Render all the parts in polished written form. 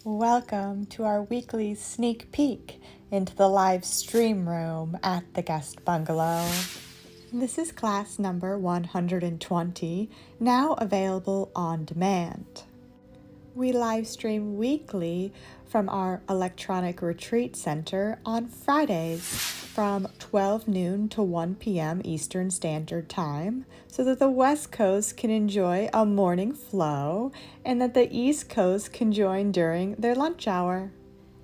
Welcome to our weekly sneak peek into the live stream room at the guest bungalow. This is class number 120, now available on demand. We live stream weekly from our electronic retreat center on Fridays from 12 noon to 1 p.m. Eastern Standard Time so that the West Coast can enjoy a morning flow and that the East Coast can join during their lunch hour.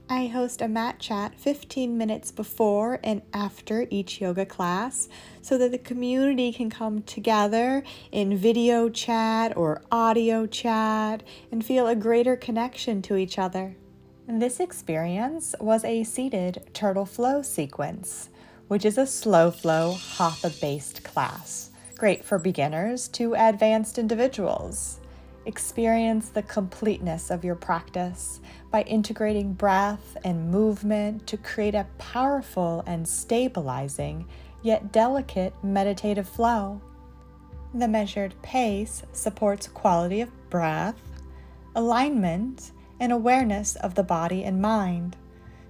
I host a mat chat 15 minutes before and after each yoga class so that the community can come together in video chat or audio chat and feel a greater connection to each other. This experience was a seated turtle flow sequence, which is a slow flow Hatha-based class, great for beginners to advanced individuals. Experience the completeness of your practice by integrating breath and movement to create a powerful and stabilizing, yet delicate meditative flow. The measured pace supports quality of breath, alignment, and awareness of the body and mind.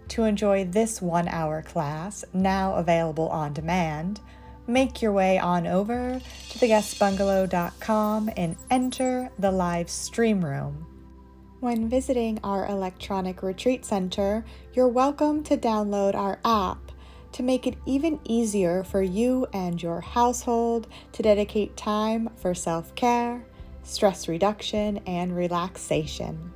To enjoy this 1-hour class, now available on demand, make your way on over to theguestbungalow.com and enter the live stream room. When visiting our electronic retreat center, you're welcome to download our app to make it even easier for you and your household to dedicate time for self-care, stress reduction, and relaxation.